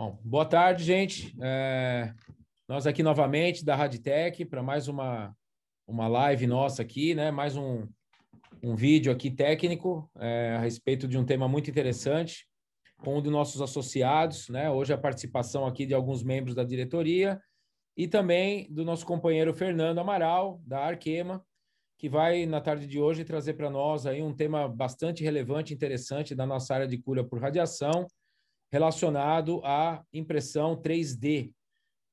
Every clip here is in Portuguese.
Bom, boa tarde, gente. Nós aqui novamente da Raditec para mais uma live nossa aqui, né? Mais um vídeo aqui técnico a respeito de um tema muito interessante com um dos nossos associados, né? Hoje a participação aqui de alguns membros da diretoria e também do nosso companheiro Fernando Amaral, da Arkema, que vai, na tarde de hoje, trazer para nós aí um tema bastante relevante e interessante da nossa área de cura por radiação, relacionado à impressão 3D.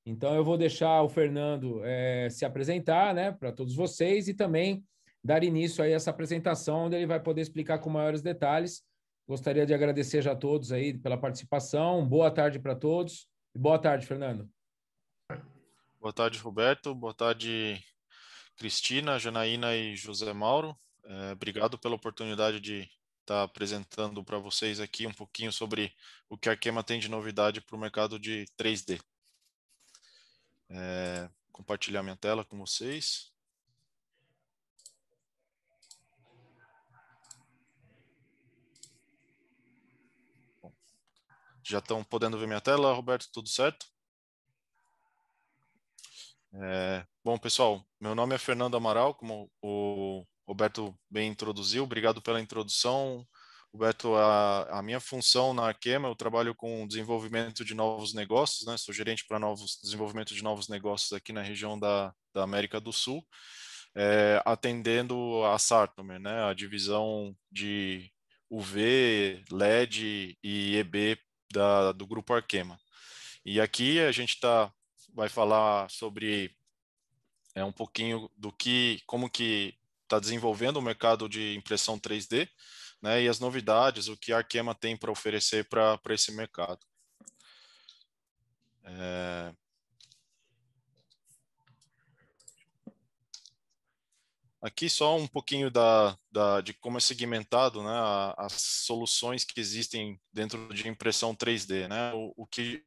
Então, eu vou deixar o Fernando se apresentar, né, para todos vocês e também dar início a essa apresentação, onde ele vai poder explicar com maiores detalhes. Gostaria de agradecer já a todos aí pela participação. Boa tarde para todos. Boa tarde, Fernando. Boa tarde, Roberto. Boa tarde, Cristina, Janaína e José Mauro. Obrigado pela oportunidade de estar apresentando para vocês aqui um pouquinho sobre o que a Arkema tem de novidade para o mercado de 3D. Compartilhar minha tela com vocês. Bom, já estão podendo ver minha tela, Roberto? Tudo certo? Bom, pessoal, meu nome é Fernando Amaral, como o Roberto bem introduziu. Obrigado pela introdução. Roberto, a minha função na Arkema, eu trabalho com desenvolvimento de novos negócios, né? Sou gerente para desenvolvimento de novos negócios aqui na região da América do Sul, atendendo a Sartomer, né? A divisão de UV, LED e EB do grupo Arkema. E aqui a gente vai falar sobre um pouquinho como que está desenvolvendo o mercado de impressão 3D, né, e as novidades, o que a Arkema tem para oferecer para esse mercado. Aqui só um pouquinho de como é segmentado, né, as soluções que existem dentro de impressão 3D, né, o que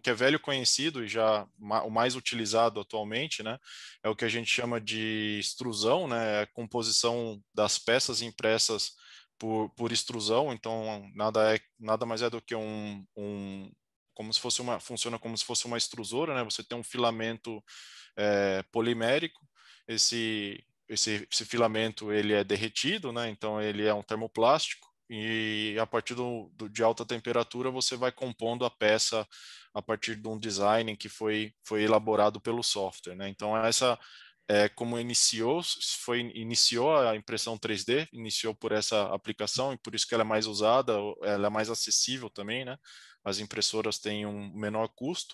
é velho conhecido e já o mais utilizado atualmente, né, é o que a gente chama de extrusão, né, a composição das peças impressas por extrusão. Então nada mais é do que como se fosse funciona como se fosse uma extrusora, né, você tem um filamento polimérico, esse filamento ele é derretido, né? Então ele é um termoplástico e a partir de alta temperatura você vai compondo a peça a partir de um design que foi elaborado pelo software, né? Então essa como iniciou a impressão 3D, iniciou por essa aplicação e por isso que ela é mais usada, ela é mais acessível também, né? As impressoras têm um menor custo,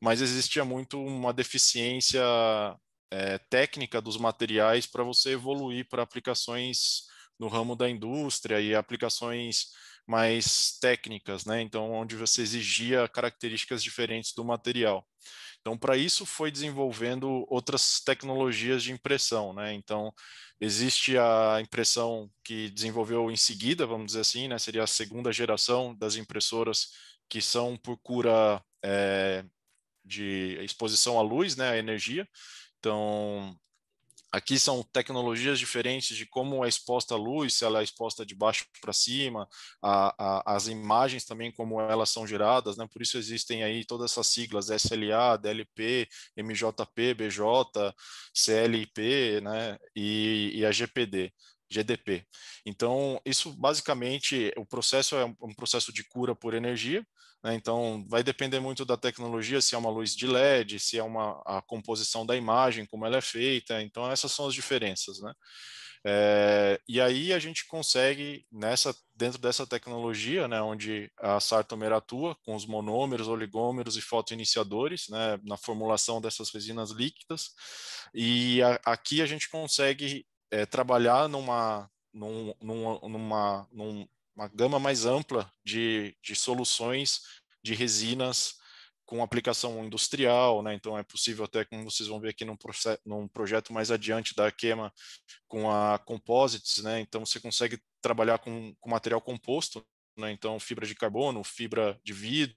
mas existia muito uma deficiência técnica dos materiais para você evoluir para aplicações no ramo da indústria e aplicações mais técnicas, né? Então, onde você exigia características diferentes do material. Então, para isso, foi desenvolvendo outras tecnologias de impressão, né? Então, existe a impressão que desenvolveu em seguida, vamos dizer assim, né? Seria a segunda geração das impressoras que são por cura de exposição à luz, né? À energia. Então, aqui são tecnologias diferentes de como é exposta a luz, se ela é exposta de baixo para cima, as imagens também, como elas são geradas, né? Por isso existem aí todas essas siglas, SLA, DLP, MJP, BJ, CLIP, né? E a GPD. GDP. Então, isso basicamente, o processo é um processo de cura por energia, né? Então, vai depender muito da tecnologia, se é uma luz de LED, se é a composição da imagem, como ela é feita. Então, essas são as diferenças, né? E aí a gente consegue, dentro dessa tecnologia, né, onde a Sartomer atua com os monômeros, oligômeros e fotoiniciadores, né, na formulação dessas resinas líquidas, e aqui a gente consegue trabalhar numa gama mais ampla de soluções de resinas com aplicação industrial, né? Então é possível até, como vocês vão ver aqui num projeto mais adiante da Arkema, com a Composites, né? Então você consegue trabalhar com material composto, né? Então fibra de carbono, fibra de vidro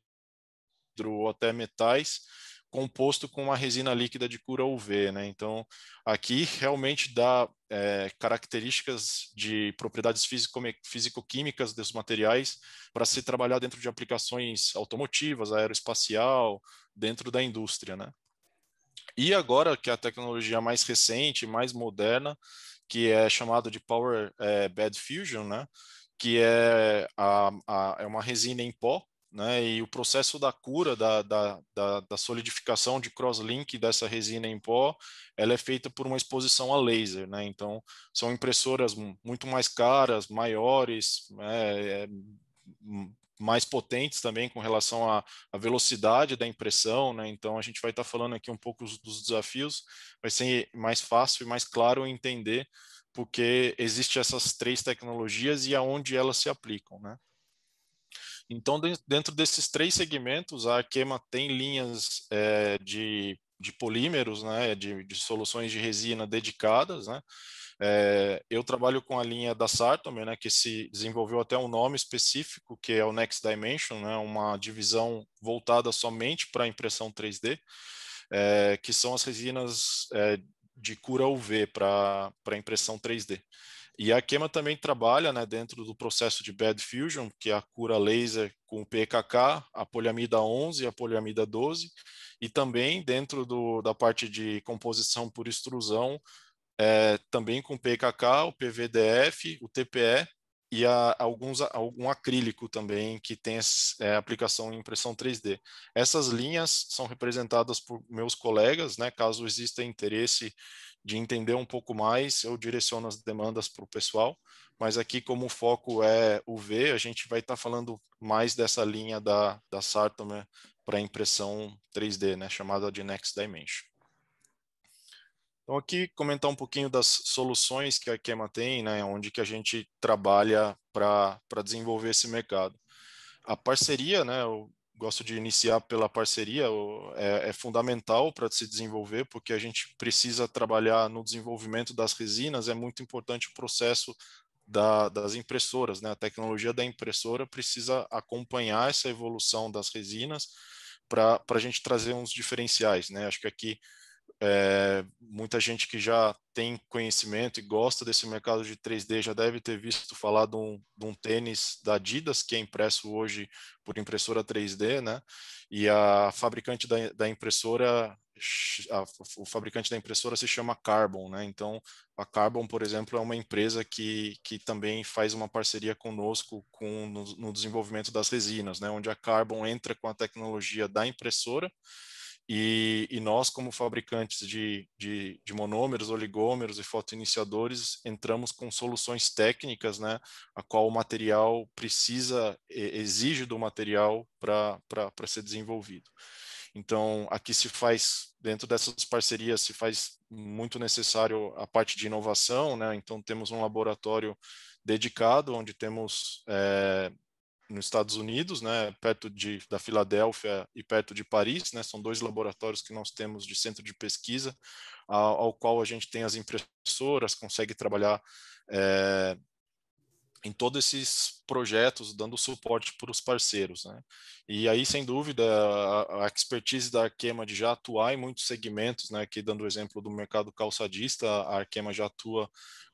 ou até metais, composto com uma resina líquida de cura UV, né? Então aqui realmente dá características de propriedades físico-químicas dos materiais para se trabalhar dentro de aplicações automotivas, aeroespacial, dentro da indústria, né? E agora que a tecnologia mais recente, mais moderna, que é chamada de Power Bed Fusion, né? Que é, é uma resina em pó, né? E o processo da cura, da solidificação de crosslink dessa resina em pó, ela é feita por uma exposição a laser, né? Então, são impressoras muito mais caras, maiores, mais potentes também com relação à velocidade da impressão, né? Então, a gente vai estar falando aqui um pouco dos desafios, vai ser mais fácil e mais claro entender porque existem essas três tecnologias e aonde elas se aplicam, né? Então, dentro desses três segmentos, a Arkema tem linhas de polímeros, né, de soluções de resina dedicadas, né? Eu trabalho com a linha da Sartom, né, que se desenvolveu até um nome específico, que é o Next Dimension, né, uma divisão voltada somente para impressão 3D, que são as resinas de cura UV para impressão 3D. E a Arkema também trabalha, né, dentro do processo de Bed Fusion, que é a cura laser com PKK, a poliamida 11 e a poliamida 12, e também dentro da parte de composição por extrusão, também com PKK, o PVDF, o TPE e algum acrílico também que tem aplicação em impressão 3D. Essas linhas são representadas por meus colegas, né, caso exista interesse de entender um pouco mais, eu direciono as demandas para o pessoal, mas aqui como o foco é UV, a gente vai estar falando mais dessa linha da Sartom, né, para impressão 3D, né, chamada de Next Dimension. Então aqui comentar um pouquinho das soluções que a Arkema tem, né, onde que a gente trabalha para desenvolver esse mercado. A parceria, né, eu gosto de iniciar pela parceria, é fundamental para se desenvolver, porque a gente precisa trabalhar no desenvolvimento das resinas, é muito importante o processo das impressoras, né? A tecnologia da impressora precisa acompanhar essa evolução das resinas para a gente trazer uns diferenciais, né? Acho que aqui muita gente que já tem conhecimento e gosta desse mercado de 3D já deve ter visto falar de um tênis da Adidas que é impresso hoje por impressora 3D, né? E a fabricante da impressora, o fabricante da impressora se chama Carbon, né? Então, a Carbon, por exemplo, é uma empresa que também faz uma parceria conosco no desenvolvimento das resinas, né? Onde a Carbon entra com a tecnologia da impressora e nós, como fabricantes de monômeros, oligômeros e fotoiniciadores, entramos com soluções técnicas, né, a qual o material exige do material para ser desenvolvido. Então, aqui se faz, dentro dessas parcerias, se faz muito necessário a parte de inovação, né? Então, temos um laboratório dedicado, onde temos nos Estados Unidos, né, perto da Filadélfia e perto de Paris, né, são dois laboratórios que nós temos de centro de pesquisa, ao qual a gente tem as impressoras, consegue trabalhar em todos esses projetos, dando suporte para os parceiros, né? E aí, sem dúvida, a expertise da Arkema de já atuar em muitos segmentos, né? Aqui dando o exemplo do mercado calçadista, a Arkema já atua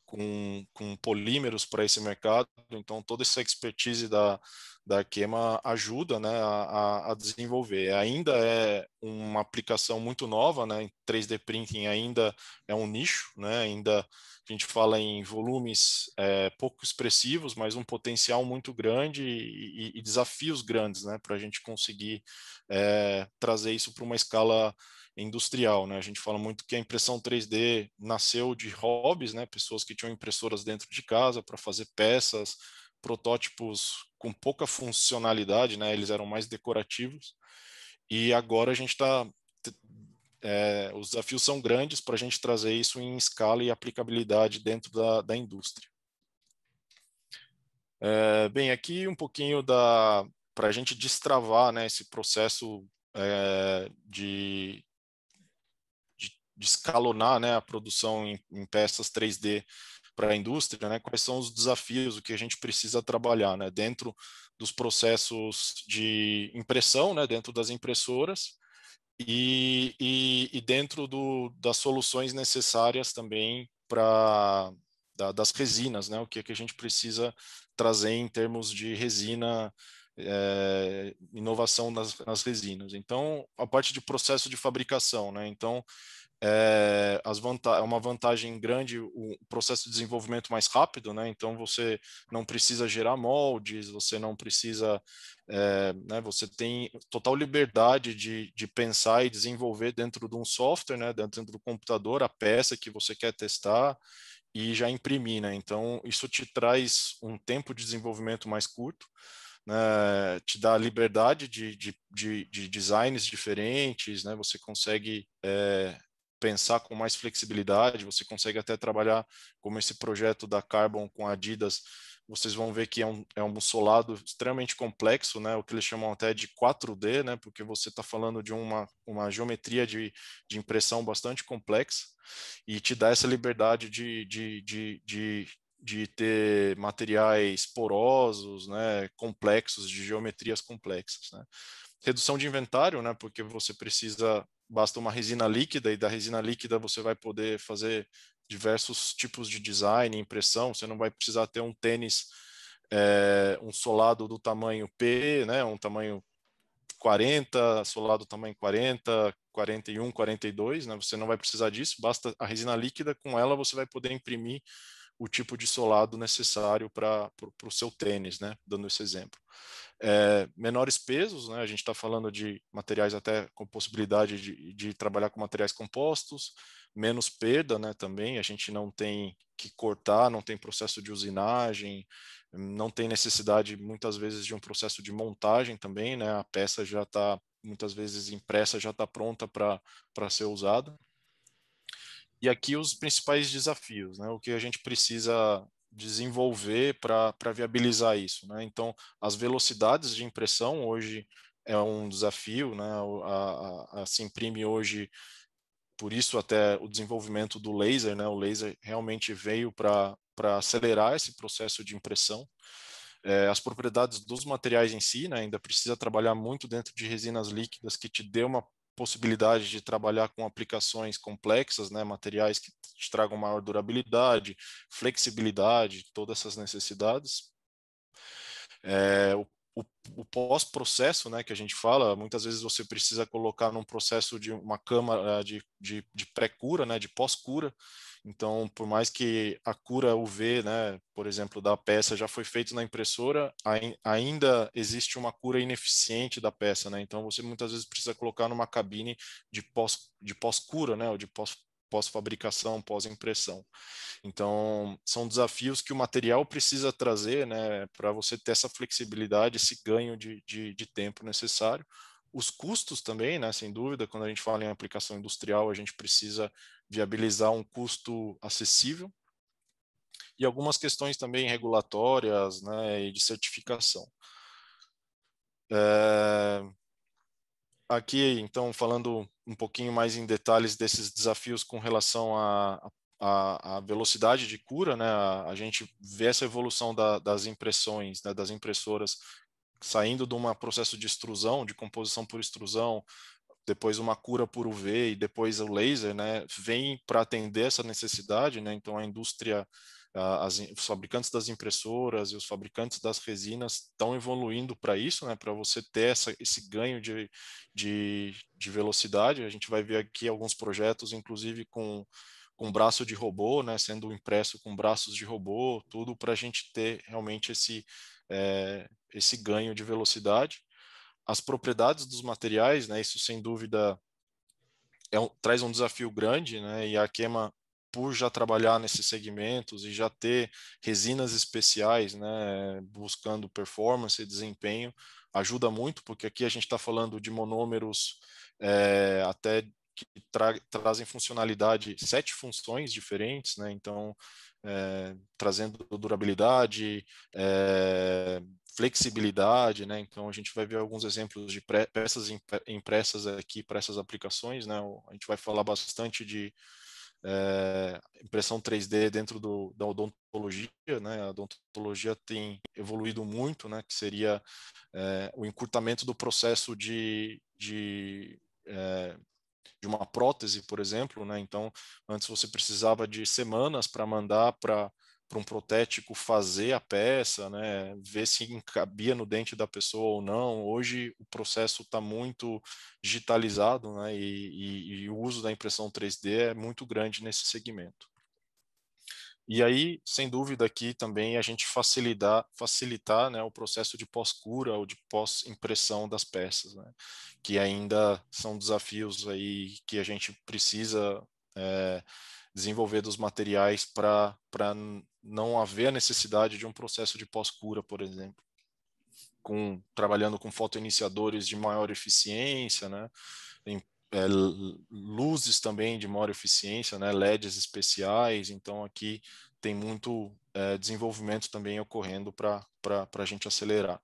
com polímeros para esse mercado, então toda essa expertise da Arkema ajuda, né, a desenvolver. Ainda é uma aplicação muito nova, né, em 3D Printing ainda é um nicho, né, ainda a gente fala em volumes pouco expressivos, mas um potencial muito grande e desafios grandes, né, para a gente conseguir trazer isso para uma escala industrial, né? A gente fala muito que a impressão 3D nasceu de hobbies, né? Pessoas que tinham impressoras dentro de casa para fazer peças, protótipos com pouca funcionalidade, né? Eles eram mais decorativos. E agora a gente está os desafios são grandes para a gente trazer isso em escala e aplicabilidade dentro da indústria. Bem, aqui um pouquinho para a gente destravar, né, esse processo de escalonar, né, a produção em peças 3D para a indústria, né, quais são os desafios, o que a gente precisa trabalhar, né, dentro dos processos de impressão, né, dentro das impressoras e dentro das soluções necessárias também das resinas, né? O que é que a gente precisa trazer em termos de resina, inovação nas resinas. Então, a parte de processo de fabricação, né? Então, é uma vantagem grande o processo de desenvolvimento mais rápido, né? Então você não precisa gerar moldes, você não precisa, né? Você tem total liberdade de pensar e desenvolver dentro de um software, né? Dentro do computador, a peça que você quer testar e já imprimir, né? Então isso te traz um tempo de desenvolvimento mais curto. Né, te dá liberdade de designs diferentes, né? Você consegue pensar com mais flexibilidade, você consegue até trabalhar como esse projeto da Carbon com a Adidas, vocês vão ver que é um solado extremamente complexo, né? O que eles chamam até de 4D, né? Porque você está falando de uma geometria de impressão bastante complexa e te dá essa liberdade de ter materiais porosos, né? Complexos, de geometrias complexas, né? Redução de inventário, né? Porque você basta uma resina líquida e da resina líquida você vai poder fazer diversos tipos de design, impressão. Você não vai precisar ter um tênis, um solado do tamanho P, né? Um tamanho 40, solado tamanho 40, 41, 42, né? Você não vai precisar disso. Basta a resina líquida, com ela você vai poder imprimir o tipo de solado necessário para o seu tênis, né? Dando esse exemplo. Menores pesos, né? A gente está falando de materiais até com possibilidade de trabalhar com materiais compostos, menos perda, né? Também a gente não tem que cortar, não tem processo de usinagem, não tem necessidade muitas vezes de um processo de montagem também, né? A peça já está muitas vezes impressa, já está pronta para ser usada. E aqui os principais desafios, né? O que a gente precisa desenvolver para viabilizar isso, né? Então, as velocidades de impressão hoje é um desafio, né? Se imprime hoje, por isso até o desenvolvimento do laser, né? O laser realmente veio para acelerar esse processo de impressão. As propriedades dos materiais em si, né? Ainda precisa trabalhar muito dentro de resinas líquidas que te dê uma possibilidade de trabalhar com aplicações complexas, né, materiais que te tragam maior durabilidade, flexibilidade, todas essas necessidades. O pós-processo, né, que a gente fala, muitas vezes você precisa colocar num processo de uma câmara de pré-cura, né, de pós-cura. Então, por mais que a cura UV, né, por exemplo, da peça já foi feita na impressora, ainda existe uma cura ineficiente da peça, né? Então, você muitas vezes precisa colocar numa cabine de pós-cura, né, ou de pós-fabricação, pós-impressão. Então, são desafios que o material precisa trazer, né, para você ter essa flexibilidade, esse ganho de tempo necessário. Os custos também, né, sem dúvida, quando a gente fala em aplicação industrial, a gente precisa viabilizar um custo acessível e algumas questões também regulatórias, né, e de certificação. Aqui, então, falando um pouquinho mais em detalhes desses desafios com relação à velocidade de cura, né? A gente vê essa evolução das impressões, né? Das impressoras saindo de um processo de extrusão, de composição por extrusão, depois uma cura por UV e depois o laser, né? Vem para atender essa necessidade, né? Então a indústria, os fabricantes das impressoras e os fabricantes das resinas estão evoluindo para isso, né? Para você ter esse ganho de velocidade. A gente vai ver aqui alguns projetos, inclusive com braço de robô, né? Sendo impresso com braços de robô, tudo para a gente ter realmente esse ganho de velocidade. As propriedades dos materiais, né? Isso sem dúvida traz um desafio grande, né? E a Kema, por já trabalhar nesses segmentos e já ter resinas especiais, né? Buscando performance e desempenho, ajuda muito, porque aqui a gente está falando de monômeros até que trazem funcionalidade, 7 funções diferentes, né? Então, trazendo durabilidade, flexibilidade, né? Então a gente vai ver alguns exemplos de peças impressas aqui para essas aplicações, né? A gente vai falar bastante de impressão 3D dentro da odontologia, né? A odontologia tem evoluído muito, né? Que seria o encurtamento do processo uma prótese, por exemplo, né? Então, antes você precisava de semanas para mandar para um protético fazer a peça, né? Ver se cabia no dente da pessoa ou não. Hoje o processo está muito digitalizado, né? E o uso da impressão 3D é muito grande nesse segmento. E aí, sem dúvida, aqui também a gente facilitar, né, o processo de pós-cura ou de pós-impressão das peças, né, que ainda são desafios aí que a gente precisa desenvolver dos materiais para não haver a necessidade de um processo de pós-cura, por exemplo, trabalhando com fotoiniciadores de maior eficiência, né, é, luzes também de maior eficiência, né, LEDs especiais. Então aqui tem muito desenvolvimento também ocorrendo para a gente acelerar.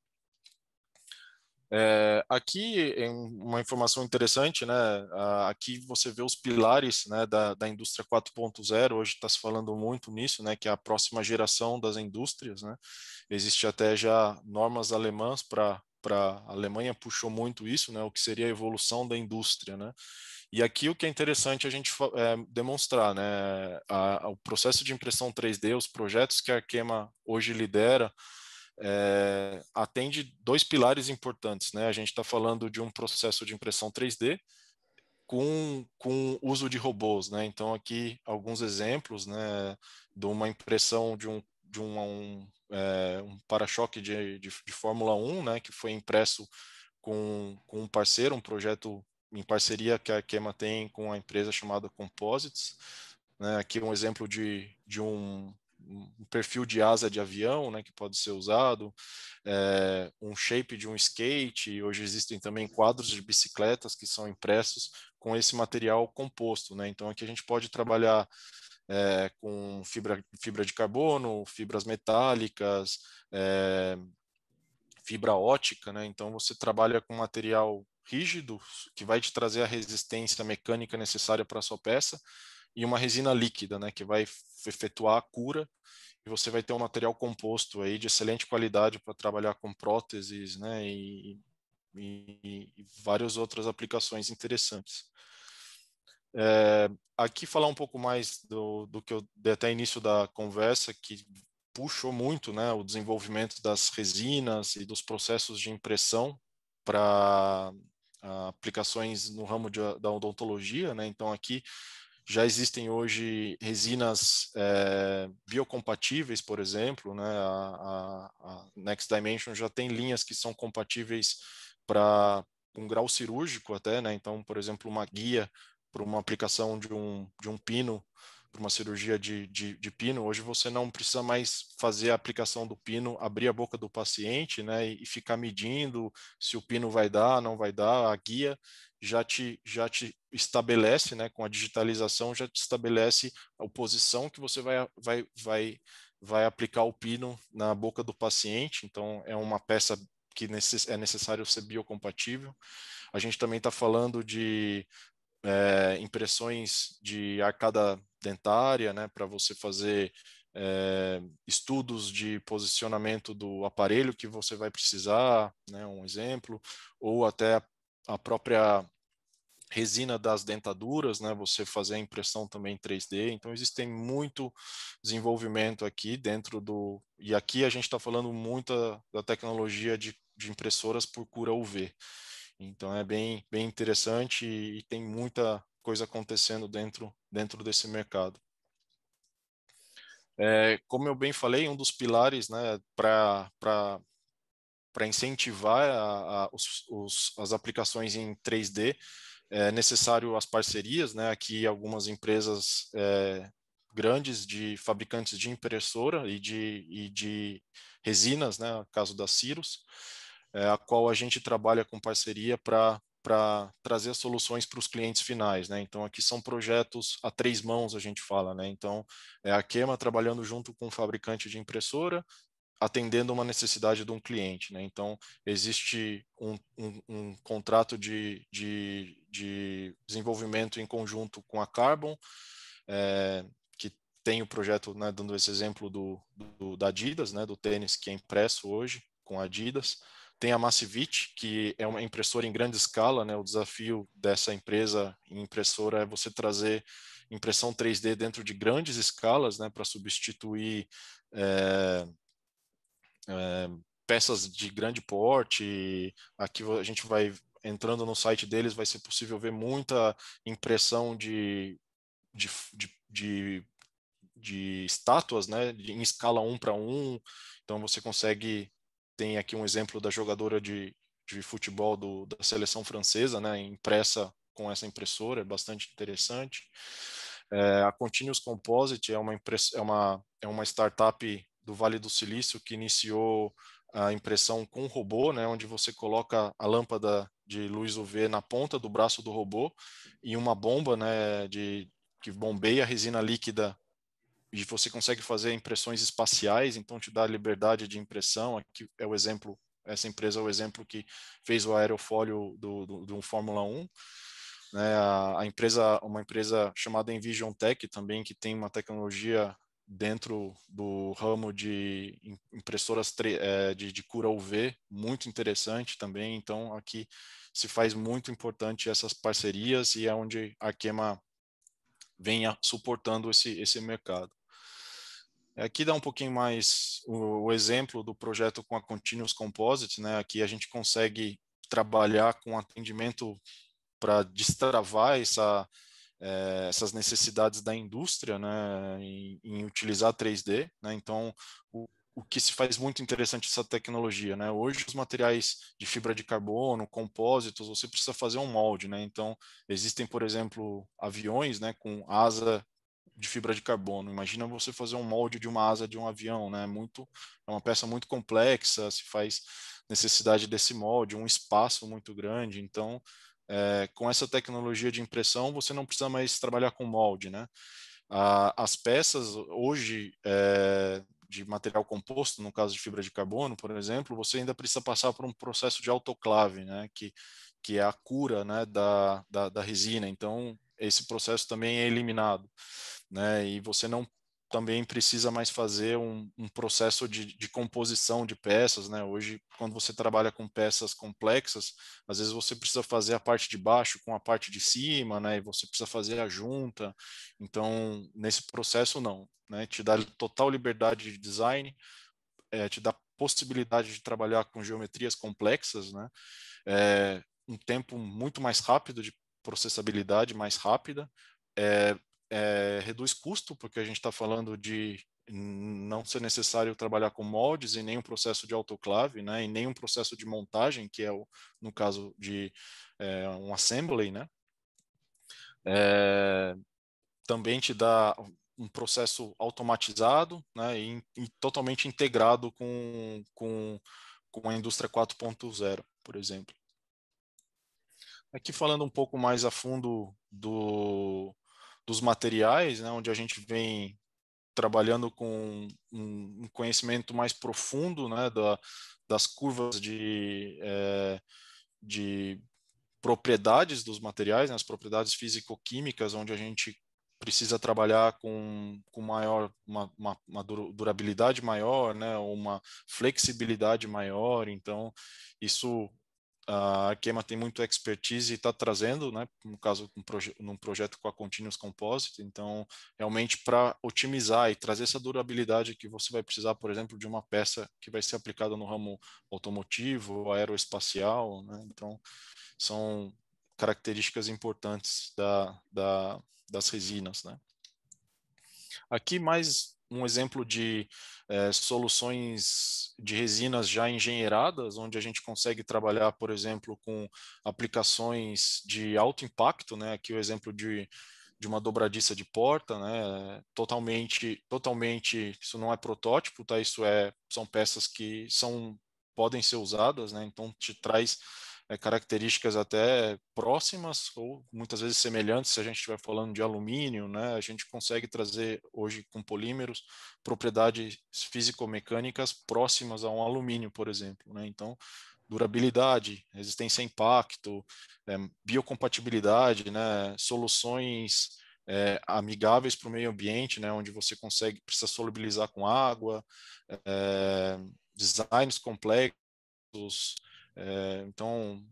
Aqui é uma informação interessante, né? Aqui você vê os pilares, né, da indústria 4.0. Hoje está se falando muito nisso, né? Que é a próxima geração das indústrias, né? Existe até já normas alemãs para a Alemanha puxou muito isso, né? O que seria a evolução da indústria, né? E aqui o que é interessante a gente demonstrar, né? O processo de impressão 3D, os projetos que a Arkema hoje lidera, atende dois pilares importantes, né? A gente está falando de um processo de impressão 3D com uso de robôs, né? Então aqui alguns exemplos, né, de uma impressão um para-choque de Fórmula 1, né, que foi impresso com um parceiro, um projeto em parceria que a Arkema tem com a empresa chamada Composites, né? Aqui um exemplo de um perfil de asa de avião, né, que pode ser usado, um shape de um skate. Hoje existem também quadros de bicicletas que são impressos com esse material composto, né? Então aqui a gente pode trabalhar com fibra de carbono, fibras metálicas, fibra ótica, né? Então você trabalha com material rígido que vai te trazer a resistência mecânica necessária para a sua peça e uma resina líquida, né, que vai efetuar a cura, e você vai ter um material composto aí de excelente qualidade para trabalhar com próteses, né, e várias outras aplicações interessantes. Aqui falar um pouco mais do que eu dei até início da conversa, que puxou muito, né, o desenvolvimento das resinas e dos processos de impressão para aplicações no ramo da odontologia, né? Então aqui já existem hoje resinas biocompatíveis, por exemplo, né? A Next Dimension já tem linhas que são compatíveis para um grau cirúrgico até, né? Então, por exemplo, uma guia para uma aplicação de um pino, para uma cirurgia de pino, hoje você não precisa mais fazer a aplicação do pino, abrir a boca do paciente, né, e ficar medindo se o pino vai dar, não vai dar. A guia já te estabelece, né, com a digitalização, já te estabelece a posição que você vai aplicar o pino na boca do paciente. Então, é uma peça que é necessário ser biocompatível. A gente também está falando de impressões de arcada dentária, né, para você fazer estudos de posicionamento do aparelho que você vai precisar, né, um exemplo, ou até a própria resina das dentaduras, né, você fazer a impressão também em 3D. Então existem muito desenvolvimento aqui dentro e aqui a gente está falando muito da tecnologia de impressoras por cura UV. Então é bem interessante e tem muita coisa acontecendo dentro desse mercado. Como eu bem falei, um dos pilares, né, para incentivar as aplicações em 3D é necessário as parcerias, né? Aqui algumas empresas grandes de fabricantes de impressora e de resinas, né? No caso da Cirrus, a qual a gente trabalha com parceria para trazer soluções para os clientes finais, né? Então aqui são projetos a três mãos, a gente fala, né? Então é a Arkema trabalhando junto com o fabricante de impressora, atendendo uma necessidade de um cliente, né? Então existe um contrato de desenvolvimento em conjunto com a Carbon, que tem o projeto, né, dando esse exemplo da Adidas, né, do tênis que é impresso hoje com a Adidas. Tem a Massivit, que é uma impressora em grande escala, né? O desafio dessa empresa em impressora é você trazer impressão 3D dentro de grandes escalas, né? Para substituir é, peças de grande porte. Aqui a gente vai entrando no site deles, vai ser possível ver muita impressão de, de, de de estátuas, né, em escala 1:1. Então você consegue, tem aqui um exemplo da jogadora de futebol da seleção francesa, né, impressa com essa impressora, é bastante interessante. A Continuous Composite é uma startup do Vale do Silício que iniciou a impressão com robô, né, onde você coloca a lâmpada de luz UV na ponta do braço do robô e uma bomba, né, que bombeia a resina líquida e você consegue fazer impressões espaciais, então te dá liberdade de impressão. Aqui é o exemplo, essa empresa é o exemplo que fez o aerofólio do Fórmula 1. Né? Uma empresa chamada Envision Tech também, que tem uma tecnologia dentro do ramo de impressoras de cura UV, muito interessante também. Então, aqui se faz muito importante essas parcerias e é onde a Arkema venha suportando esse mercado. Aqui dá um pouquinho mais o exemplo do projeto com a Continuous Composite, né? Aqui a gente consegue trabalhar com atendimento para destravar essas necessidades da indústria, né? Em utilizar 3D, né? Então, o que se faz muito interessante essa tecnologia, né? Hoje os materiais de fibra de carbono, compósitos, você precisa fazer um molde, né? Então, existem, por exemplo, aviões, né, com asa de fibra de carbono. Imagina você fazer um molde de uma asa de um avião, né? É uma peça muito complexa, se faz necessidade desse molde, um espaço muito grande. Então, com essa tecnologia de impressão, você não precisa mais trabalhar com molde, né? As peças hoje de material composto, no caso de fibra de carbono, por exemplo, você ainda precisa passar por um processo de autoclave, né? Que é a cura, né, da resina. Então, esse processo também é eliminado, né? E você não também precisa mais fazer um processo de composição de peças, né? Hoje, quando você trabalha com peças complexas, às vezes você precisa fazer a parte de baixo com a parte de cima, né? E você precisa fazer a junta. Então, nesse processo, não, né? Te dá total liberdade de design, te dá possibilidade de trabalhar com geometrias complexas, né? Um tempo muito mais rápido de processabilidade, mais rápida, reduz custo, porque a gente está falando de não ser necessário trabalhar com moldes e nenhum processo de autoclave, né, e nenhum processo de montagem, que é no caso de um assembly, né, é, também te dá um processo automatizado, né, e totalmente integrado com a indústria 4.0, por exemplo. Aqui falando um pouco mais a fundo dos materiais, né, onde a gente vem trabalhando com um conhecimento mais profundo, né, das curvas de propriedades dos materiais, né, as propriedades físico-químicas, onde a gente precisa trabalhar com uma durabilidade maior, né, uma flexibilidade maior. Então, isso a Arkema tem muito expertise e está trazendo, né, no caso, num projeto com a Continuous Composite. Então, realmente, para otimizar e trazer essa durabilidade que você vai precisar, por exemplo, de uma peça que vai ser aplicada no ramo automotivo, aeroespacial, né? Então, são características importantes das resinas, né? Aqui mais um exemplo de soluções de resinas já engenheiradas, onde a gente consegue trabalhar, por exemplo, com aplicações de alto impacto, né? Aqui o exemplo de uma dobradiça de porta, né? Totalmente, isso não é protótipo, tá? São peças que podem ser usadas, né? Então te traz características até próximas ou muitas vezes semelhantes. Se a gente estiver falando de alumínio, né, a gente consegue trazer hoje com polímeros propriedades físico-mecânicas próximas a um alumínio, por exemplo, né? Então, durabilidade, resistência a impacto, biocompatibilidade, né, soluções amigáveis para o meio ambiente, né, onde você precisa solubilizar com água, designs complexos, Então,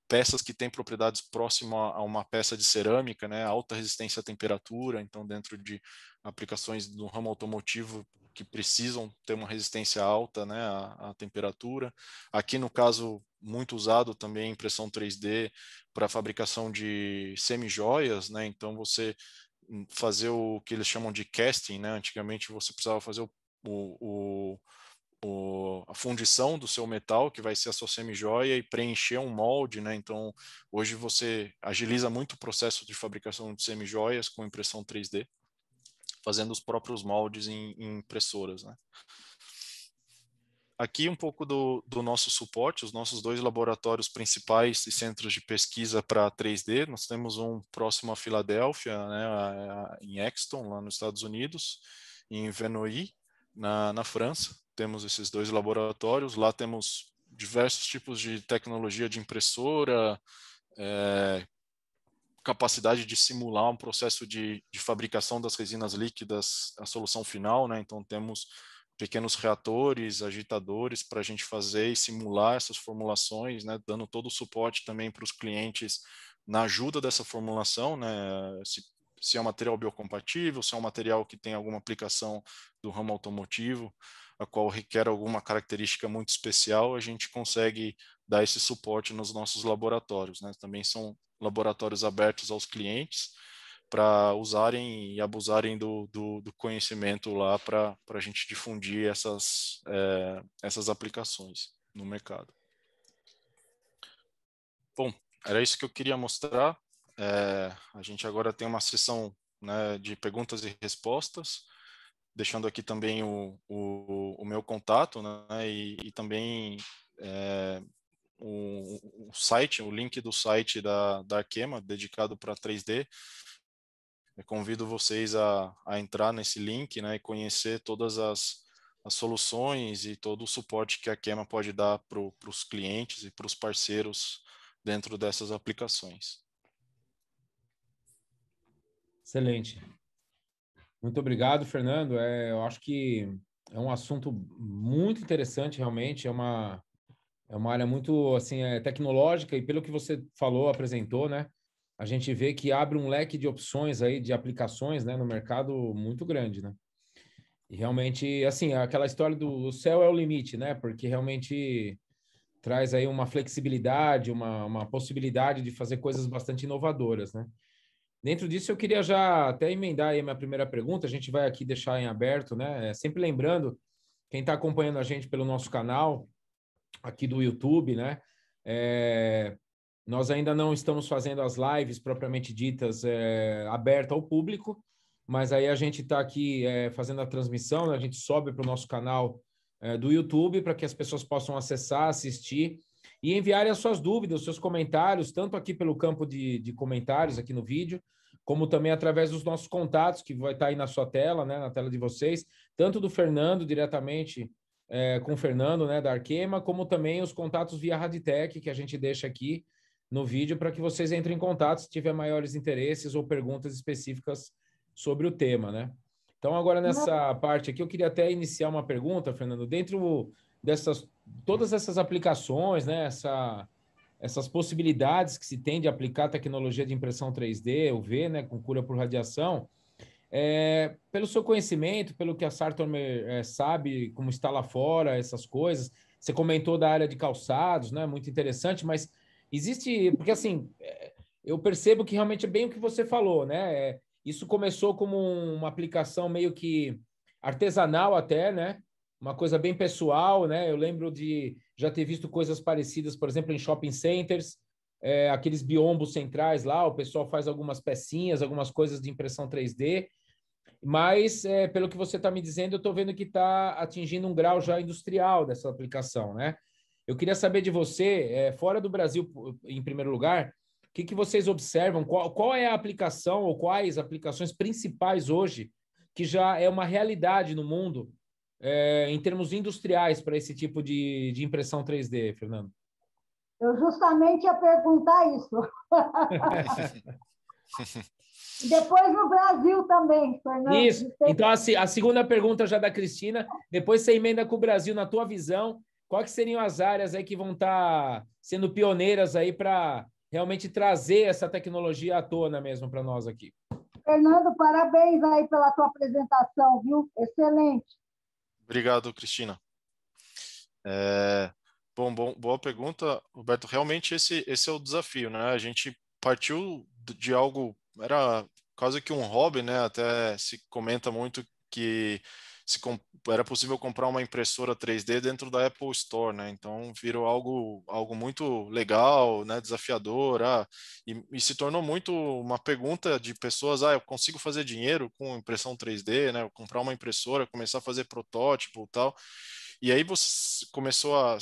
peças que têm propriedades próximas a uma peça de cerâmica, né, alta resistência à temperatura, então dentro de aplicações do ramo automotivo que precisam ter uma resistência alta, né, à temperatura. Aqui no caso muito usado também impressão 3D para fabricação de semijoias, né, então você fazer o que eles chamam de casting, né, antigamente você precisava fazer a fundição do seu metal, que vai ser a sua semijoia, e preencher um molde, né? Então, hoje você agiliza muito o processo de fabricação de semijoias com impressão 3D, fazendo os próprios moldes em impressoras, né? Aqui um pouco do nosso suporte, os nossos 2 laboratórios principais e centros de pesquisa para 3D. Nós temos um próximo a Filadélfia, né, em Exton, lá nos Estados Unidos, e em Venoy, na França. Temos esses 2 laboratórios. Lá temos diversos tipos de tecnologia de impressora, capacidade de simular um processo de fabricação das resinas líquidas, a solução final, né? Então temos pequenos reatores, agitadores para a gente fazer e simular essas formulações, né? Dando todo o suporte também para os clientes na ajuda dessa formulação, né? Se é um material biocompatível, se é um material que tem alguma aplicação do ramo automotivo, a qual requer alguma característica muito especial, a gente consegue dar esse suporte nos nossos laboratórios, né? Também são laboratórios abertos aos clientes para usarem e abusarem do conhecimento lá para a gente difundir essas aplicações no mercado. Bom, era isso que eu queria mostrar. A gente agora tem uma sessão, né, de perguntas e respostas, deixando aqui também o meu contato, né, e também o site, o link do site da Arkema, dedicado para 3D. Eu convido vocês a entrar nesse link, né, e conhecer todas as soluções e todo o suporte que a Arkema pode dar para os clientes e para os parceiros dentro dessas aplicações. Excelente. Muito obrigado, Fernando. Eu acho que é um assunto muito interessante, realmente. É uma área muito assim, tecnológica, e pelo que você falou, apresentou, né? A gente vê que abre um leque de opções aí, de aplicações, né, no mercado muito grande, né? E realmente, assim, aquela história do céu é o limite, né? Porque realmente traz aí uma flexibilidade, uma possibilidade de fazer coisas bastante inovadoras, né? Dentro disso, eu queria já até emendar aí a minha primeira pergunta, a gente vai aqui deixar em aberto, né? Sempre lembrando, quem está acompanhando a gente pelo nosso canal, aqui do YouTube, né? Nós ainda não estamos fazendo as lives propriamente ditas abertas ao público, mas aí a gente está aqui fazendo a transmissão, né? A gente sobe para o nosso canal do YouTube para que as pessoas possam acessar, assistir e enviarem as suas dúvidas, os seus comentários, tanto aqui pelo campo de comentários aqui no vídeo, como também através dos nossos contatos, que vai estar aí na sua tela, né? Na tela de vocês, tanto do Fernando diretamente com o Fernando, né, da Arkema, como também os contatos via Raditec, que a gente deixa aqui no vídeo para que vocês entrem em contato se tiver maiores interesses ou perguntas específicas sobre o tema, né? Então, agora nessa parte aqui, eu queria até iniciar uma pergunta, Fernando, dentro dessas, todas essas aplicações, né, essas possibilidades que se tem de aplicar tecnologia de impressão 3D, UV, né, com cura por radiação, pelo seu conhecimento, pelo que a Sartor sabe, como está lá fora, essas coisas, você comentou da área de calçados, né? Muito interessante, mas existe, porque assim, eu percebo que realmente é bem o que você falou, né? Isso começou como uma aplicação meio que artesanal até, né? Uma coisa bem pessoal, né? Eu lembro de já ter visto coisas parecidas, por exemplo, em shopping centers, aqueles biombos centrais lá, o pessoal faz algumas pecinhas, algumas coisas de impressão 3D, mas, pelo que você está me dizendo, eu estou vendo que está atingindo um grau já industrial dessa aplicação, né? Eu queria saber de você, fora do Brasil, em primeiro lugar, o que vocês observam? Qual é a aplicação ou quais aplicações principais hoje que já é uma realidade no mundo, em termos industriais, para esse tipo de impressão 3D, Fernando? Eu justamente ia perguntar isso. E depois no Brasil também, Fernando. Isso. Então, a segunda pergunta já da Cristina, depois você emenda com o Brasil, na tua visão, quais seriam as áreas aí que vão estar sendo pioneiras aí para realmente trazer essa tecnologia à tona mesmo para nós aqui? Fernando, parabéns aí pela tua apresentação, viu? Excelente. Obrigado, Cristina. Boa pergunta, Roberto. Realmente esse é o desafio, né? A gente partiu de algo, era quase que um hobby, né? Até se comenta muito que era possível comprar uma impressora 3D dentro da Apple Store, né? Então virou algo muito legal, né? Desafiador, e se tornou muito uma pergunta de pessoas, eu consigo fazer dinheiro com impressão 3D, né? Comprar uma impressora, começar a fazer protótipo e tal. E aí você começou a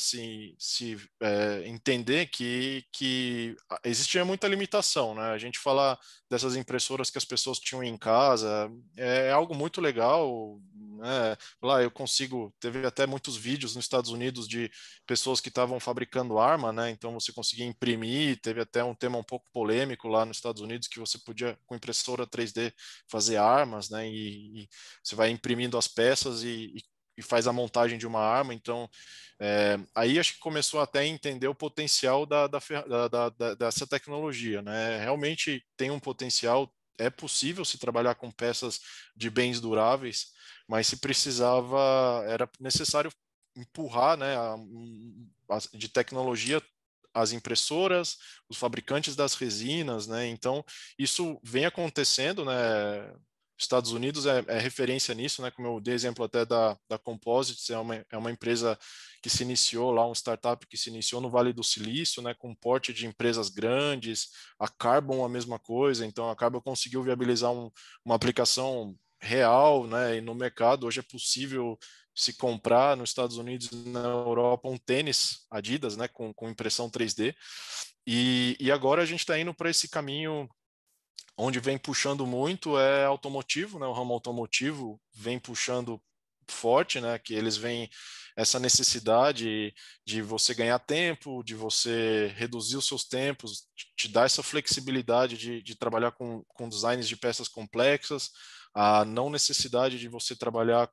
entender que existia muita limitação, né? A gente fala dessas impressoras que as pessoas tinham em casa, é algo muito legal, né? Lá eu consigo, teve até muitos vídeos nos Estados Unidos de pessoas que estavam fabricando arma, né? Então você conseguia imprimir, teve até um tema um pouco polêmico lá nos Estados Unidos que você podia com impressora 3D fazer armas, né? E você vai imprimindo as peças e faz a montagem de uma arma. Então, aí acho que começou até a entender o potencial dessa tecnologia, né? Realmente tem um potencial, é possível se trabalhar com peças de bens duráveis, mas se precisava, era necessário empurrar, né, de tecnologia as impressoras, os fabricantes das resinas, né? Então, isso vem acontecendo, né? Estados Unidos é referência nisso, né? Como eu dei exemplo até da Composites, é uma empresa que se iniciou lá, um startup que se iniciou no Vale do Silício, né? Com porte de empresas grandes, a Carbon a mesma coisa, então a Carbon conseguiu viabilizar uma aplicação real, né? E no mercado hoje é possível se comprar nos Estados Unidos e na Europa um tênis Adidas, né? Com impressão 3D. E agora a gente está indo para esse caminho onde vem puxando muito é automotivo, né? O ramo automotivo vem puxando forte, né? Que eles vêm essa necessidade de você ganhar tempo, de você reduzir os seus tempos, te dar essa flexibilidade de trabalhar com designs de peças complexas, a não necessidade de você trabalhar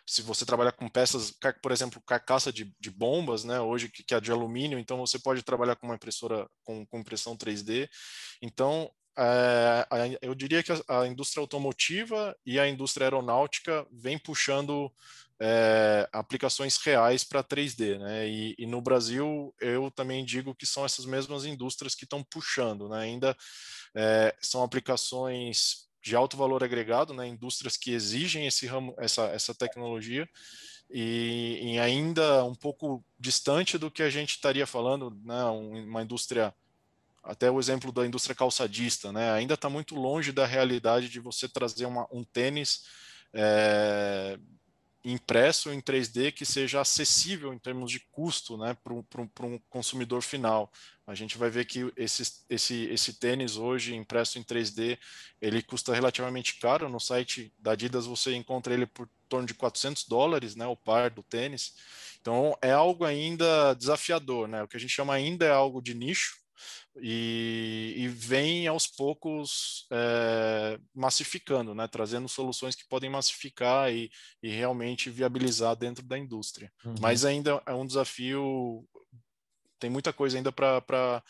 se você trabalhar com peças, por exemplo, carcaça de bombas, né, hoje que é de alumínio, então você pode trabalhar com uma impressora com impressão 3D. Então, eu diria que a indústria automotiva e a indústria aeronáutica vem puxando aplicações reais para 3D, né? E no Brasil eu também digo que são essas mesmas indústrias que estão puxando, né? Ainda são aplicações de alto valor agregado, né? Indústrias que exigem esse ramo, essa tecnologia e ainda um pouco distante do que a gente estaria falando, né? Uma indústria, até o exemplo da indústria calçadista, né? Ainda está muito longe da realidade de você trazer um tênis impresso em 3D que seja acessível em termos de custo, né, para um consumidor final. A gente vai ver que esse tênis hoje impresso em 3D, ele custa relativamente caro. No site da Adidas você encontra ele por torno de $400, né, o par do tênis. Então é algo ainda desafiador, né? O que a gente chama ainda é algo de nicho, e vem aos poucos massificando, né? Trazendo soluções que podem massificar e realmente viabilizar dentro da indústria. Uhum. Mas ainda é um desafio, tem muita coisa ainda para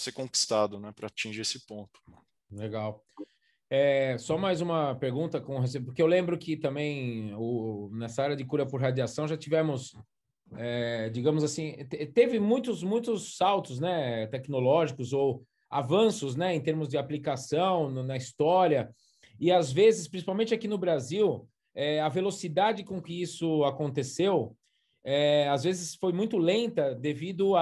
ser conquistado, né? Para atingir esse ponto. Legal. Só mais uma pergunta, porque eu lembro que também nessa área de cura por radiação já tivemos, digamos assim, teve muitos saltos, né, tecnológicos ou avanços, né, em termos de aplicação na história, e às vezes, principalmente aqui no Brasil, a velocidade com que isso aconteceu, às vezes foi muito lenta devido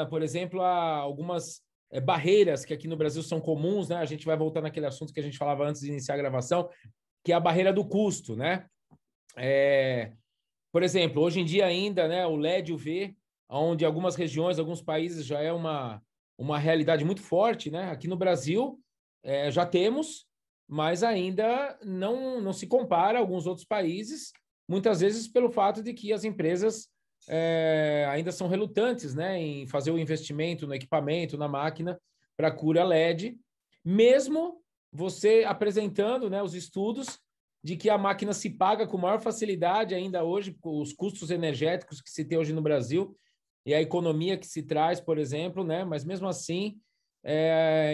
por exemplo, a algumas barreiras que aqui no Brasil são comuns, né? A gente vai voltar naquele assunto que a gente falava antes de iniciar a gravação, que é a barreira do custo, né? Por exemplo, hoje em dia ainda, né, o LED UV, onde algumas regiões, alguns países já é uma realidade muito forte, né? Aqui no Brasil já temos, mas ainda não se compara a alguns outros países, muitas vezes pelo fato de que as empresas ainda são relutantes, né, em fazer o investimento no equipamento, na máquina para cura LED, mesmo você apresentando, né, os estudos de que a máquina se paga com maior facilidade ainda hoje, com os custos energéticos que se tem hoje no Brasil e a economia que se traz, por exemplo, né? Mas mesmo assim,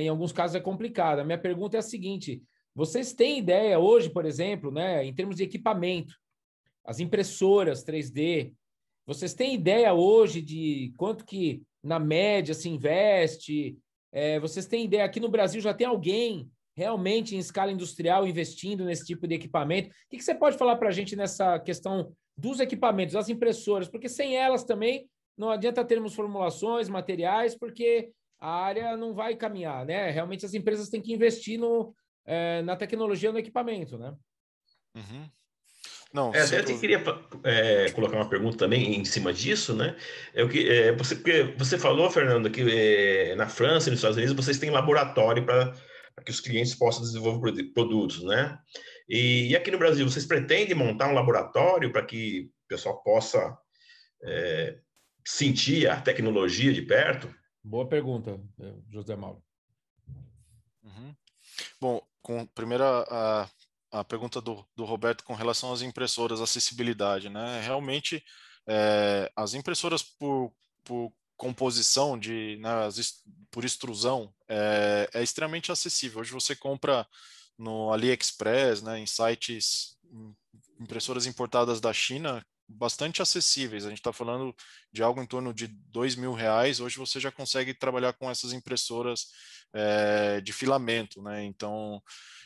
em alguns casos é complicado. A minha pergunta é a seguinte: vocês têm ideia hoje, por exemplo, né, em termos de equipamento, as impressoras 3D, vocês têm ideia hoje de quanto que na média se investe? Vocês têm ideia? Aqui no Brasil já tem alguém realmente em escala industrial investindo nesse tipo de equipamento? O que você pode falar para a gente nessa questão dos equipamentos, das impressoras? Porque sem elas também não adianta termos formulações, materiais, porque a área não vai caminhar, né? Realmente as empresas têm que investir na tecnologia, no equipamento, né? Uhum. Não, Até sem eu dúvida. queria colocar uma pergunta também em cima disso, né? Porque você falou, Fernando, que na França e nos Estados Unidos vocês têm laboratório para que os clientes possam desenvolver produtos, né? E aqui no Brasil, vocês pretendem montar um laboratório para que o pessoal possa sentir a tecnologia de perto? Boa pergunta, José Mauro. Uhum. Bom, primeiro a pergunta do Roberto com relação às impressoras, acessibilidade, né? Realmente, as impressoras por composição, né, por extrusão, é extremamente acessível. Hoje você compra no AliExpress, né, em sites, impressoras importadas da China, bastante acessíveis. A gente está falando de algo em torno de R$ 2.000. Hoje você já consegue trabalhar com essas impressoras de filamento, né? Então,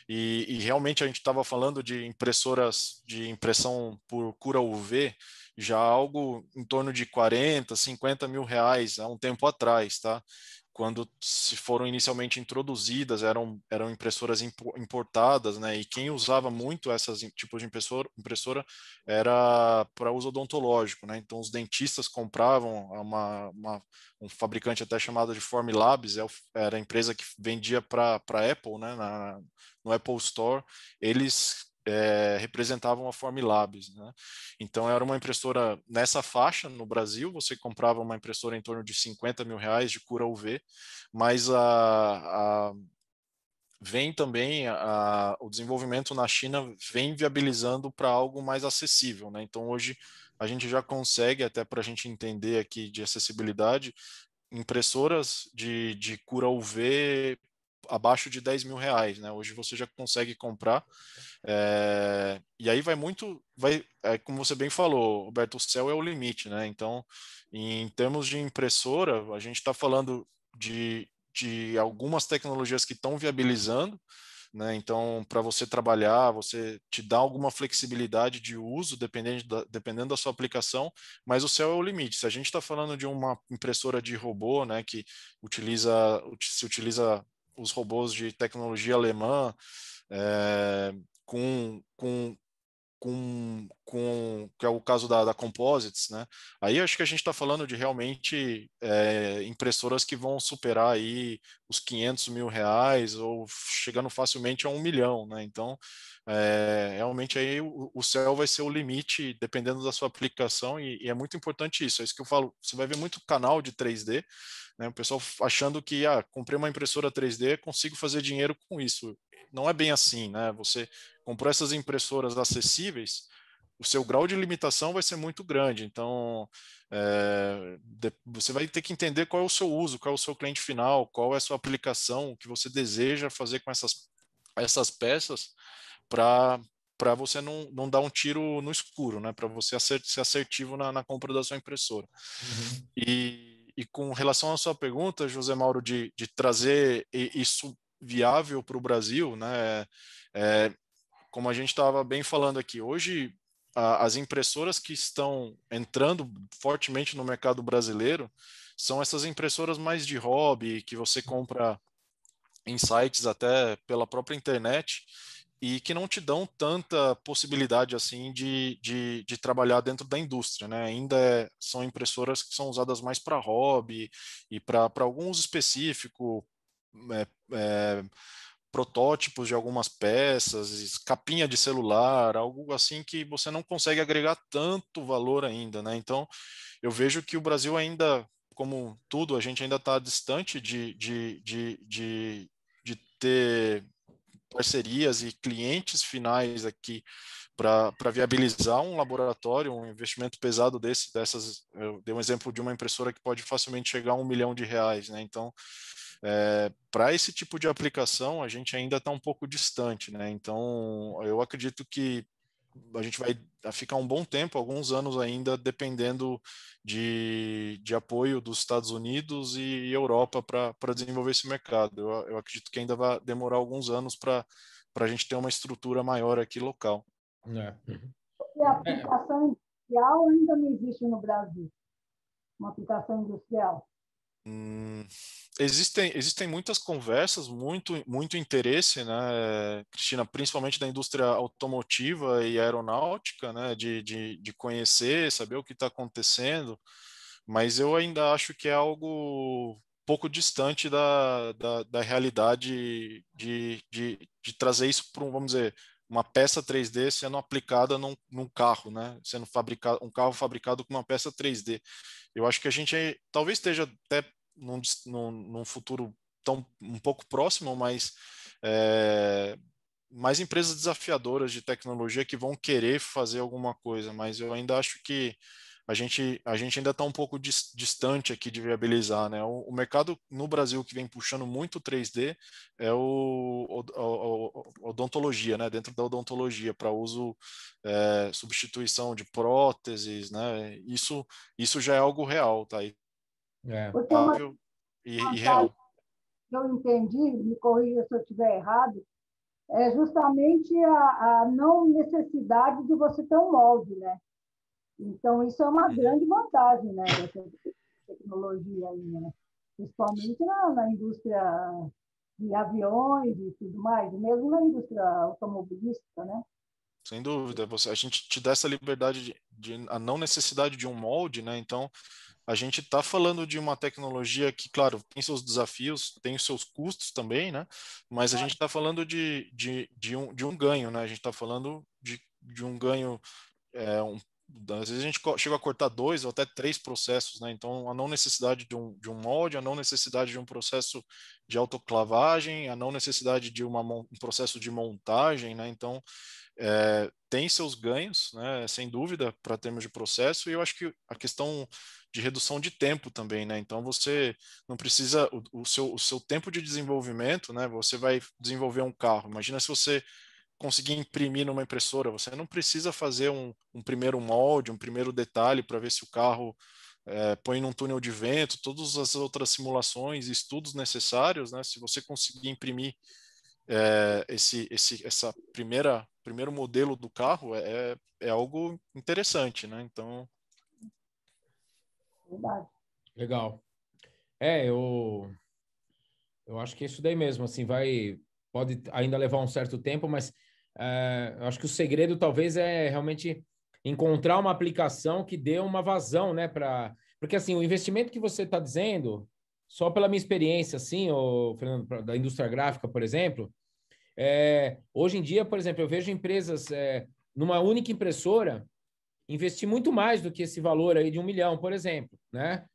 e realmente a gente estava falando de impressoras de impressão por cura UV, já algo em torno de 40, 50 mil reais há um tempo atrás, tá? Quando se foram inicialmente introduzidas, eram impressoras importadas, né? E quem usava muito esses tipos de impressora era para uso odontológico, né? Então os dentistas compravam um fabricante até chamado de Formlabs, era a empresa que vendia para a Apple, né? No Apple Store, eles representavam a Formlabs, né? Então era uma impressora nessa faixa no Brasil, você comprava uma impressora em torno de 50 mil reais de cura UV, mas vem também o desenvolvimento na China vem viabilizando para algo mais acessível, né? Então hoje a gente já consegue, até para a gente entender aqui de acessibilidade, impressoras de cura UV abaixo de 10 mil reais, né? Hoje você já consegue comprar. E aí como você bem falou, Roberto, o céu é o limite, né? Então, em termos de impressora, a gente está falando de algumas tecnologias que estão viabilizando, né? Então, para você trabalhar, você te dá alguma flexibilidade de uso, dependendo da sua aplicação, mas o céu é o limite. Se a gente está falando de uma impressora de robô, né, que se utiliza os robôs de tecnologia alemã, é, com, com, que é o caso da Composites, né? Aí acho que a gente está falando de realmente impressoras que vão superar aí os 500 mil reais ou chegando facilmente a 1 milhão, né? Então, realmente aí o céu vai ser o limite dependendo da sua aplicação e é muito importante isso. É isso que eu falo. Você vai ver muito canal de 3D, né? O pessoal achando que comprei uma impressora 3D, consigo fazer dinheiro com isso. Não é bem assim, né? Você comprou essas impressoras acessíveis, o seu grau de limitação vai ser muito grande. Então, você vai ter que entender qual é o seu uso, qual é o seu cliente final, qual é a sua aplicação, o que você deseja fazer com essas peças para você não dar um tiro no escuro, né? Para você ser assertivo na compra da sua impressora. Uhum. E com relação à sua pergunta, José Mauro, de trazer isso viável para o Brasil, né? Como a gente estava bem falando aqui, hoje as impressoras que estão entrando fortemente no mercado brasileiro são essas impressoras mais de hobby, que você compra em sites até pela própria internet e que não te dão tanta possibilidade assim de trabalhar dentro da indústria, né? Ainda são impressoras que são usadas mais para hobby e para algum uso específico, é, é, protótipos de algumas peças, capinha de celular, algo assim que você não consegue agregar tanto valor ainda, né? Então, eu vejo que o Brasil ainda, como tudo, a gente ainda está distante de ter parcerias e clientes finais aqui para viabilizar um laboratório, um investimento pesado dessas. Eu dei um exemplo de uma impressora que pode facilmente chegar a R$1 milhão, né? Então, para esse tipo de aplicação, a gente ainda está um pouco distante, né? Então, eu acredito que a gente vai ficar um bom tempo, alguns anos ainda, dependendo de apoio dos Estados Unidos e Europa para desenvolver esse mercado. Eu acredito que ainda vai demorar alguns anos para a gente ter uma estrutura maior aqui local. E a aplicação industrial ainda não existe no Brasil? Uma aplicação industrial? Existem muitas conversas, muito interesse, né, Cristina, principalmente da indústria automotiva e aeronáutica, né, de conhecer, saber o que está acontecendo, mas eu ainda acho que é algo pouco distante da realidade de trazer isso para, vamos dizer, uma peça 3D sendo aplicada num carro, né, sendo fabricado, um carro fabricado com uma peça 3D. Eu acho que a gente talvez esteja até num futuro um pouco próximo, mas mais empresas desafiadoras de tecnologia que vão querer fazer alguma coisa, mas eu ainda acho que a gente ainda está um pouco distante aqui de viabilizar, né? O mercado no Brasil que vem puxando muito 3D é odontologia, né? Dentro da odontologia, para uso, substituição de próteses, né? Isso já é algo real, tá? Porque uma e real. que eu entendi, me corrija se eu estiver errado, é justamente a não necessidade de você ter um molde, né? Então, isso é uma grande vantagem, né, dessa tecnologia aí, né? Principalmente na indústria de aviões e tudo mais, e mesmo na indústria automobilística, né? Sem dúvida, a gente te dá essa liberdade a não necessidade de um molde, né? Então, a gente está falando de uma tecnologia que, claro, tem seus desafios, tem os seus custos também, né? Mas a gente está falando de um ganho, né? A gente está falando de um ganho, às vezes a gente chega a cortar 2 ou até 3 processos, né? Então, a não necessidade de um molde, a não necessidade de um processo de autoclavagem, a não necessidade de um processo de montagem, né? Então, tem seus ganhos, né, sem dúvida, para termos de processo, e eu acho que a questão de redução de tempo também, né? Então você não precisa o seu tempo de desenvolvimento, né? Você vai desenvolver um carro. Imagina se você conseguir imprimir numa impressora, você não precisa fazer um primeiro molde, um primeiro detalhe para ver se o carro põe num túnel de vento, todas as outras simulações e estudos necessários, né? Se você conseguir imprimir essa primeiro modelo do carro é algo interessante, né? Então, Verdade. Legal. Eu acho que é isso daí mesmo, assim, pode ainda levar um certo tempo, mas eu acho que o segredo talvez é realmente encontrar uma aplicação que dê uma vazão, né, porque assim, o investimento que você está dizendo, só pela minha experiência, assim, Fernando, da indústria gráfica, por exemplo, hoje em dia, por exemplo, eu vejo empresas numa única impressora investir muito mais do que esse valor aí de 1 milhão, por exemplo, né?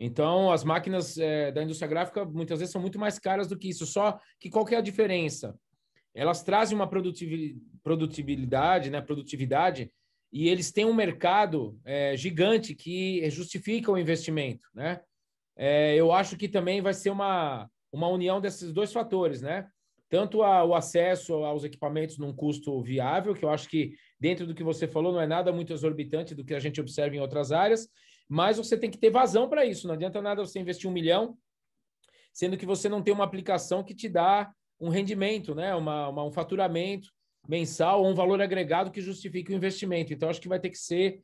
Então, as máquinas da indústria gráfica muitas vezes são muito mais caras do que isso. Só que qual que é a diferença? Elas trazem uma produtividade, né? Produtividade, e eles têm um mercado gigante que justifica o investimento, né? Eu acho que também vai ser uma união desses dois fatores, né? Tanto o acesso aos equipamentos num custo viável, que eu acho que dentro do que você falou não é nada muito exorbitante do que a gente observa em outras áreas, mas você tem que ter vazão para isso. Não adianta nada você investir 1 milhão, sendo que você não tem uma aplicação que te dá um rendimento, né? Um faturamento mensal ou um valor agregado que justifique o investimento. Então, acho que vai ter que ser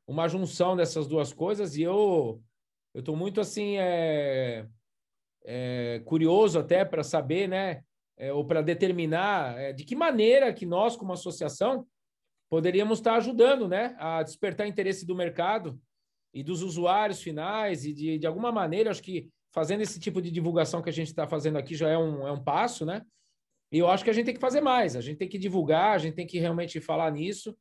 uma junção dessas duas coisas, e eu estou muito assim curioso até para saber, né? Ou para determinar de que maneira que nós, como associação, poderíamos estar ajudando, né? A despertar interesse do mercado e dos usuários finais, e de alguma maneira, acho que fazendo esse tipo de divulgação que a gente está fazendo aqui já é um passo, né? E eu acho que a gente tem que fazer mais, a gente tem que divulgar, a gente tem que realmente falar nisso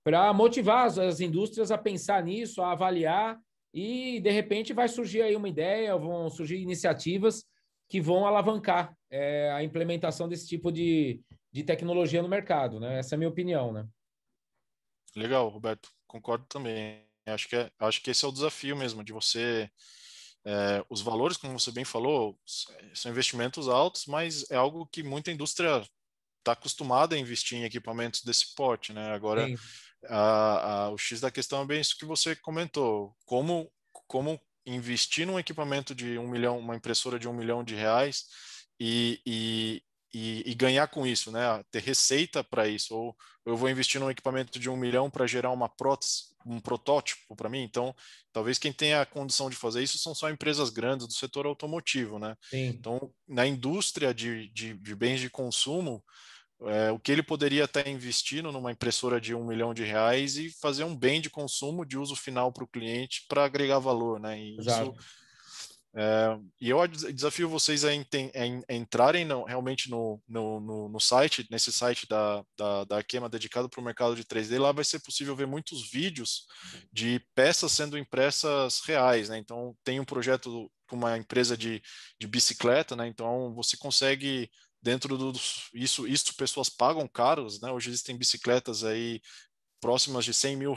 para motivar as indústrias a pensar nisso, a avaliar, e de repente vai surgir aí uma ideia, vão surgir iniciativas que vão alavancar a implementação desse tipo de de tecnologia no mercado, né? Essa é a minha opinião, né? Legal, Roberto, concordo também. Acho que esse é o desafio mesmo, de você. Os valores, como você bem falou, são investimentos altos, mas é algo que muita indústria está acostumada a investir em equipamentos desse porte, né? Agora, Sim, o X da questão é bem isso que você comentou. Como investir num equipamento de 1 milhão, uma impressora de R$ 1 milhão e, e, e ganhar com isso, né? Ter receita para isso. Ou eu vou investir num equipamento de 1 milhão para gerar uma prótese, um protótipo para mim. Então, talvez quem tenha a condição de fazer isso são só empresas grandes do setor automotivo, né? sim, Então, na indústria de bens de consumo, o que ele poderia estar investindo numa impressora de R$ 1 milhão e fazer um bem de consumo de uso final para o cliente para agregar valor, né? E isso, exato. e eu desafio vocês a entrarem realmente no site, nesse site da Arkema dedicado para o mercado de 3D. Lá vai ser possível ver muitos vídeos de peças sendo impressas reais, né? Então tem um projeto com uma empresa de bicicleta, né? Então você consegue dentro isso pessoas pagam caros, né? Hoje existem bicicletas aí próximas de R$ 100 mil,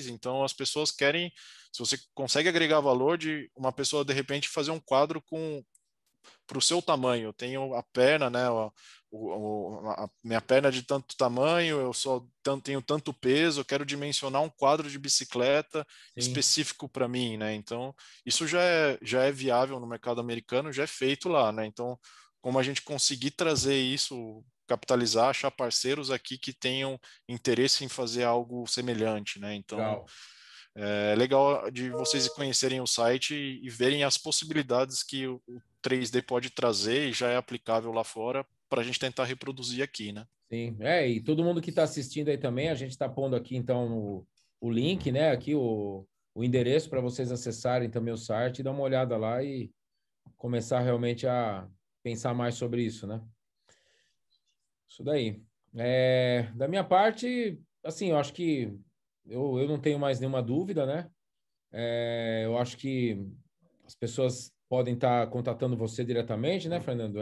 então as pessoas querem, se você consegue agregar valor de uma pessoa de repente fazer um quadro para o seu tamanho. Eu tenho a perna, né? A minha perna é de tanto tamanho, eu só tenho tanto peso, eu quero dimensionar um quadro de bicicleta Sim, específico para mim, né? Então, isso já é viável no mercado americano, já é feito lá, né? Então, como a gente conseguir trazer isso, capitalizar, achar parceiros aqui que tenham interesse em fazer algo semelhante, né? Então, legal. é legal de vocês conhecerem o site e verem as possibilidades que o 3D pode trazer e já é aplicável lá fora para a gente tentar reproduzir aqui, né? Sim, e todo mundo que está assistindo aí também, a gente está pondo aqui então o link, né? Aqui o endereço para vocês acessarem também o site e dar uma olhada lá e começar realmente a pensar mais sobre isso, né? Isso daí. Da minha parte, assim, eu acho que eu não tenho mais nenhuma dúvida, né? Eu acho que as pessoas podem estar contatando você diretamente, né, Fernando?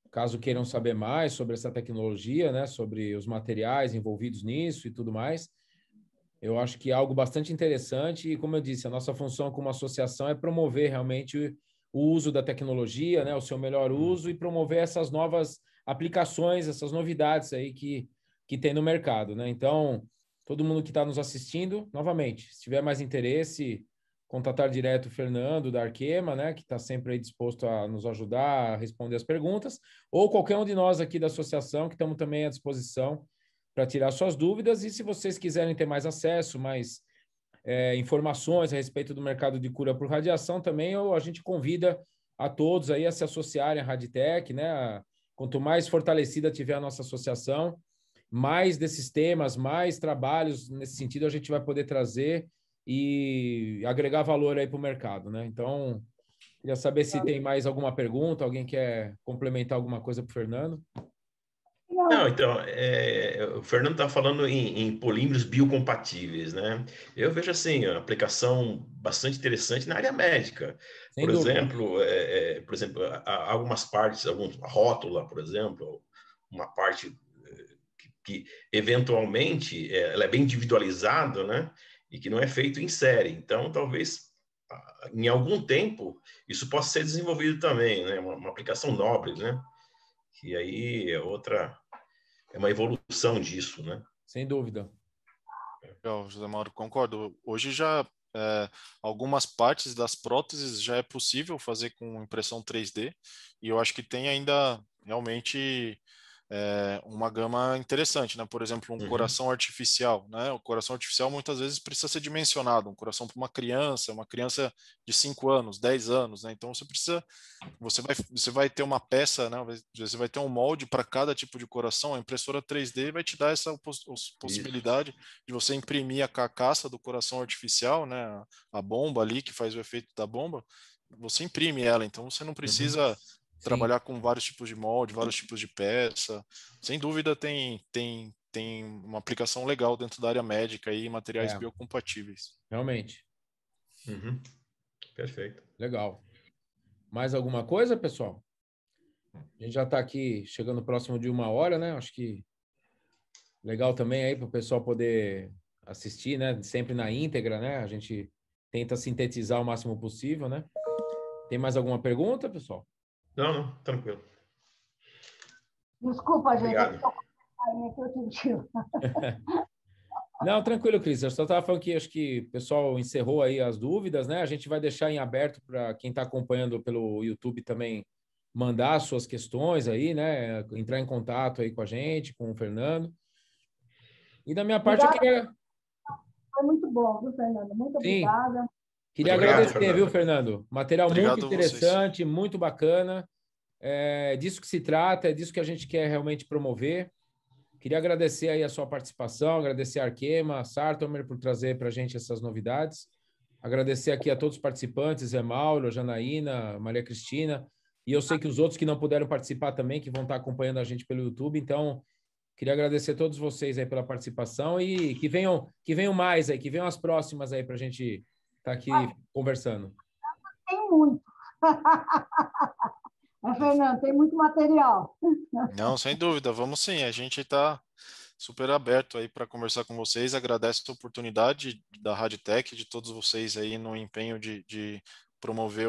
Caso queiram saber mais sobre essa tecnologia, né, sobre os materiais envolvidos nisso e tudo mais. Eu acho que é algo bastante interessante e, como eu disse, a nossa função como associação é promover realmente o uso da tecnologia, né, o seu melhor uso e promover essas novas aplicações, essas novidades aí que tem no mercado, né? Então, todo mundo que está nos assistindo, novamente, se tiver mais interesse, contatar direto o Fernando da Arkema, né, que está sempre aí disposto a nos ajudar a responder as perguntas, ou qualquer um de nós aqui da associação que estamos também à disposição para tirar suas dúvidas. E se vocês quiserem ter mais acesso, mais informações a respeito do mercado de cura por radiação, também a gente convida a todos aí a se associarem à Raditec, né? Quanto mais fortalecida tiver a nossa associação, mais desses temas, mais trabalhos nesse sentido a gente vai poder trazer e agregar valor aí para o mercado, né? Então, queria saber se tem mais alguma pergunta, alguém quer complementar alguma coisa para o Fernando? Não, Não, então, o Fernando está falando em polímeros biocompatíveis, né? Eu vejo assim, a aplicação bastante interessante na área médica. Sem dúvida. Por exemplo, há algumas partes, alguma rótula, por exemplo, uma parte que eventualmente ela é bem individualizada, né? E que não é feito em série. Então, talvez em algum tempo isso possa ser desenvolvido também, né? Uma aplicação nobre, né? Que aí é uma evolução disso, né? Sem dúvida. Legal, José Mauro, concordo. Hoje já algumas partes das próteses já é possível fazer com impressão 3D e eu acho que tem ainda realmente uma gama interessante, né? Por exemplo, um Uhum. coração artificial, né? O coração artificial muitas vezes precisa ser dimensionado, um coração para uma criança de 5 anos, 10 anos, né? Então você vai ter uma peça, né? Você vai ter um molde para cada tipo de coração. A impressora 3D vai te dar essa Isso. possibilidade de você imprimir a carcaça do coração artificial, né? A bomba ali que faz o efeito da bomba, você imprime ela. Então você não Uhum. precisa Sim, trabalhar com vários tipos de molde, vários tipos de peça. Sem dúvida tem uma aplicação legal dentro da área médica e materiais é, biocompatíveis. realmente. Uhum. Perfeito. Legal. Mais alguma coisa, pessoal? A gente já está aqui chegando próximo de 1 hora, né? Acho que legal também aí para o pessoal poder assistir, né? Sempre na íntegra, né? A gente tenta sintetizar o máximo possível, né? Tem mais alguma pergunta, pessoal? Não, tranquilo. Desculpa, gente, é Obrigado. porque eu tive. Não, tranquilo, Cris. Eu só estava falando que acho que o pessoal encerrou aí as dúvidas, né? A gente vai deixar em aberto para quem está acompanhando pelo YouTube também mandar suas questões aí, né? Entrar em contato aí com a gente, com o Fernando. E da minha parte, eu Obrigada, queria, foi muito bom, viu, Fernando? Muito sim, obrigada. queria Obrigado, agradecer, Fernando. viu, Fernando? Material muito Obrigado a vocês. interessante, muito bacana. É disso que se trata, é disso que a gente quer realmente promover. Queria agradecer aí a sua participação, agradecer a Arkema, a Sartomer por trazer para a gente essas novidades. Agradecer aqui a todos os participantes, Zé Mauro, Janaína, Maria Cristina, e eu sei que os outros que não puderam participar também, que vão estar acompanhando a gente pelo YouTube, então queria agradecer a todos vocês aí pela participação e que venham mais aí, que venham as próximas aí para a gente estar aqui conversando. Tem muito. Fernando, tem muito material. Não, sem dúvida, vamos sim. A gente está super aberto aí para conversar com vocês. Agradeço a oportunidade da Raditec, de todos vocês aí no empenho de promover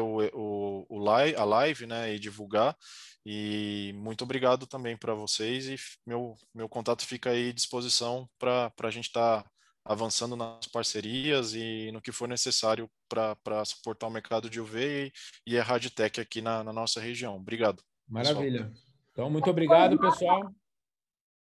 a live, né, e divulgar. E muito obrigado também para vocês e meu contato fica aí à disposição para a gente estar avançando nas parcerias e no que for necessário para suportar o mercado de UV e a Raditec aqui na nossa região. Obrigado, pessoal. Maravilha. Então, muito obrigado, pessoal.